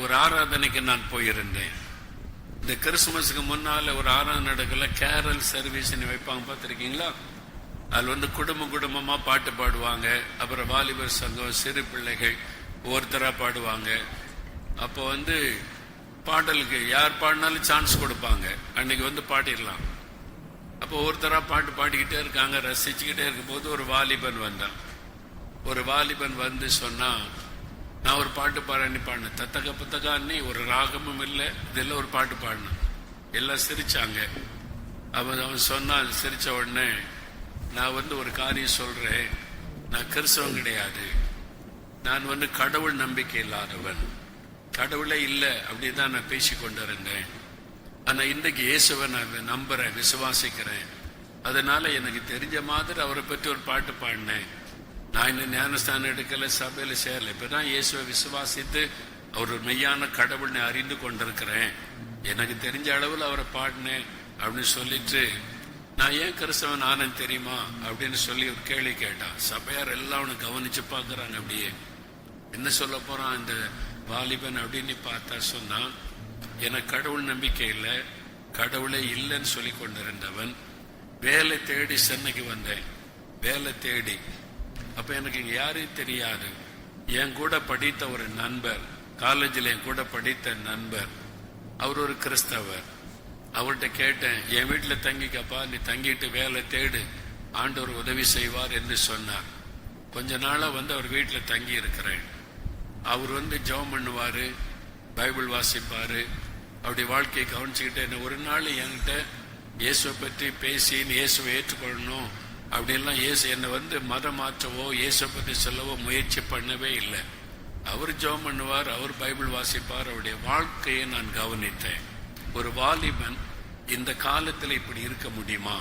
ஒரு ஆராதனைக்கு நான் போயிருந்தேன். இந்த கிறிஸ்துமஸுக்கு முன்னால ஒரு ஆராதனை நடக்கல, கேரல் சர்வீஸ் வைப்பாங்க, பார்த்திருக்கீங்களா? அதுல குடும்பமா பாட்டு பாடுவாங்க. அப்புறம் வாலிபர் சங்கம், சிறு பிள்ளைகள் ஒவ்வொருத்தரா பாடுவாங்க. அப்போ பாடலுக்கு யார் பாடினாலும் சான்ஸ் கொடுப்பாங்க. அன்னைக்கு பாடிடலாம். அப்போ ஒருத்தரா பாட்டு பாடிக்கிட்டே இருக்காங்க. ரசிச்சுக்கிட்டே இருக்கும் போது ஒரு வாலிபன் வந்தான். ஒரு வாலிபன் சொன்னா, நான் ஒரு பாட்டு பாடினேன். தத்தக புத்தகான்னு ஒரு ராகமும் இல்லை, இதெல்லாம் ஒரு பாட்டு பாடினேன். எல்லாம் சிரிச்சாங்க. அவன் சொன்னான், சிரிச்ச உடனே, நான் ஒரு காரியம் சொல்றேன், நான் கிறிஸ்தவன் கிடையாது, நான் கடவுள் நம்பிக்கை இல்லாதவன், கடவுளே இல்லை அப்படிதான் நான் பேசி கொண்டு இருந்தேன். ஆனா இன்றைக்கு இயேசுவை நான் நம்புறேன், விசுவாசிக்கிறேன். அதனால எனக்கு தெரிஞ்ச மாதிரி அவரை பற்றி ஒரு பாட்டு பாடினேன். நான் இன்னும் ஞானஸ்தானம் எடுக்கல, சபையில சேரல, இப்பதான் இயேசுவை விசுவாசித்து அவர் ஒரு மெய்யான கடவுள்னு அறிந்து கொண்டிருக்கிறேன். எனக்கு தெரிஞ்ச அளவில் அவரை பாடினேன் அப்படின்னு சொல்லிட்டு, நான் ஏன் கிறிஸ்தவன் ஆனேன் தெரியுமா அப்படின்னு சொல்லி ஒரு கேள்வி கேட்டான். சபையார் எல்லாம் அவனை கவனிச்சு பாக்குறாங்க. அப்படியே என்ன சொல்ல போறான் இந்த வாலிபன் அப்படின்னு பார்த்தா, சொன்னா, எனக்கு கடவுள் நம்பிக்கை இல்லை, கடவுளே இல்லைன்னு சொல்லி கொண்டிருந்தவன். வேலை தேடி சென்னைக்கு வந்தேன், வேலை தேடி. அப்ப எனக்கு இங்க யாரையும் தெரியாது. என் கூட படித்த ஒரு நண்பர், காலேஜில் என் கூட படித்த நண்பர், அவர் ஒரு கிறிஸ்தவர். அவர்கிட்ட கேட்டேன், என் வீட்டுல தங்கிக்கப்பா, நீ தங்கிட்டு வேலை தேடு, ஆண்டவர் உதவி செய்வார் என்று சொன்னார். கொஞ்ச நாளா அவர் வீட்டுல தங்கி இருக்கிறேன். அவர் ஜெபம் பண்ணுவாரு, பைபிள் வாசிப்பாரு, அவருடைய வாழ்க்கையை கவனிச்சுக்கிட்டு, என்ன ஒரு நாள் என்கிட்ட இயேசுவை பற்றி பேசி இயேசுவை ஏற்றுக்கொள்ளணும் அப்படின்லாம் என்னை மதம் மாற்றவோ இயேசுவை பற்றி சொல்லவோ முயற்சி பண்ணவே இல்லை. அவர் ஜெபம் பண்ணுவார், அவர் பைபிள் வாசிப்பார். அவருடைய வாழ்க்கையை நான் கவனித்தேன். ஒரு வாலிபன் இந்த காலத்தில் இப்படி இருக்க முடியுமா?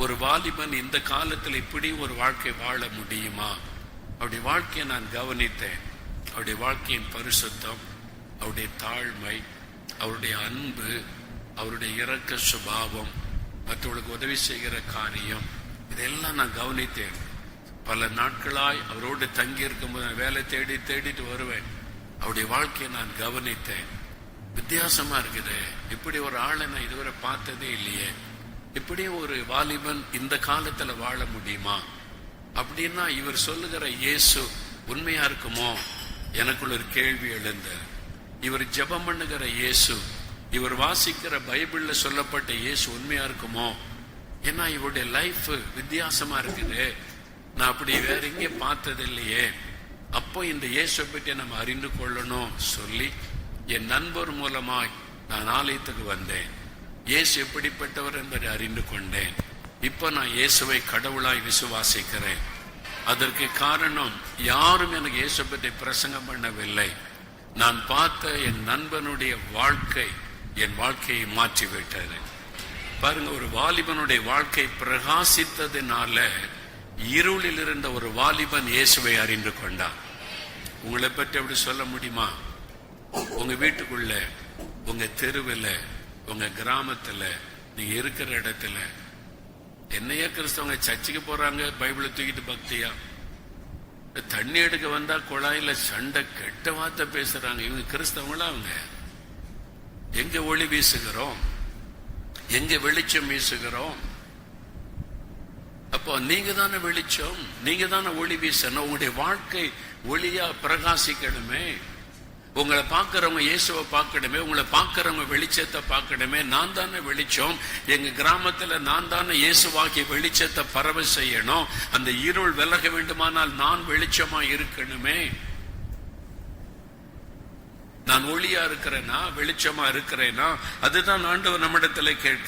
ஒரு வாலிபன் இந்த காலத்தில் இப்படி ஒரு வாழ்க்கை வாழ முடியுமா? அவருடைய வாழ்க்கையை நான் கவனித்தேன். அவருடைய வாழ்க்கையின் பரிசுத்தம், அவருடைய தாழ்மை, அவருடைய அன்பு, அவருடைய இரக்க சுபாவம், மற்றவர்களுக்கு உதவி செய்கிற காரியம், இதெல்லாம் நான் கவனித்தேன். பல நாட்களாய் அவரோடு தங்கி இருக்கும்போது நான் வேலை தேடிட்டு வருவேன். அவருடைய வாழ்க்கையை நான் கவனித்தேன். வித்தியாசமா இருக்குது. இப்படி ஒரு ஆளை நான் இதுவரை பார்த்ததே இல்லையே. இப்படி ஒரு வாலிபன் இந்த காலத்துல வாழ முடியுமா அப்படின்னா, இவர் சொல்லுகிற இயேசு உண்மையா இருக்குமோ? எனக்குள்ள ஒரு கேள்வி எழுந்த. இவர் ஜெபம் பண்ணுகிற இயேசு, இவர் வாசிக்கிற பைபிள்ல சொல்லப்பட்ட இயேசு உண்மையா இருக்குமோ? ஏன்னா இவருடைய லைஃப் வித்தியாசமா இருக்குது. நான் அப்படி வேற எங்கே பார்த்தது இல்லையே. அப்போ இந்த இயேசுவை பற்றி நம்ம அறிந்து கொள்ளணும் சொல்லி என் நண்பர் மூலமாய் நான் ஆலயத்துக்கு வந்தேன். இயேசு எப்படிப்பட்டவர் என்பதை அறிந்து கொண்டேன். இப்ப நான் இயேசுவை கடவுளாய் விசுவாசிக்கிறேன். அதற்கு காரணம், யாரும் எனக்கு இயேசு பற்றி பிரசங்கம் பண்ணவில்லை. நான் பார்த்த என் நண்பனுடைய வாழ்க்கை என் வாழ்க்கையை மாற்றிவிட்டது. பாருங்க, ஒரு வாலிபனுடைய வாழ்க்கை பிரகாசித்ததினால இருளில் இருந்த ஒரு வாலிபன் இயேசுவை அறிந்து கொண்டான். உங்களை பற்றி அப்படி சொல்ல முடியுமா? உங்க வீட்டுக்குள்ள, உங்க தெருவில், உங்க கிராமத்துல, நீங்க இருக்கிற இடத்துல, என்னையா கிறிஸ்தவங்க சர்ச்சுக்கு போறாங்க, பைபிளை தூக்கிட்டு பக்தியா, தண்ணி எடுக்க வந்தா குழாயில சண்டை, கெட்ட வார்த்தை பேசுறாங்க. இவங்க கிறிஸ்தவங்களா? அவங்க எங்க ஒளி வீசுகிறோம், எங்க வெளிச்சம் வீசுகிறோம்? அப்போ நீங்க தானே வெளிச்சம், நீங்க தானே ஒளி வீசணும். உங்களுடைய வாழ்க்கை ஒளியா பிரகாசிக்கணுமே. உங்களை பார்க்கிறவங்க இயேசுவை பார்க்கணுமே, உங்களை பார்க்கிறவங்க வெளிச்சத்தை பார்க்கணுமே. நான் தானே வெளிச்சம். எங்க கிராமத்துல நான் தானே இயேசுவாகிய வெளிச்சத்தை பரவ செய்யணும். அந்த இருள் விலக வேண்டுமானால் நான் வெளிச்சமா இருக்கணுமே. நான் ஒளியா இருக்கிறேனா, வெளிச்சமா இருக்கிறேனா? அதுதான் ஆண்டவர் நம்மிடத்துல கேட்க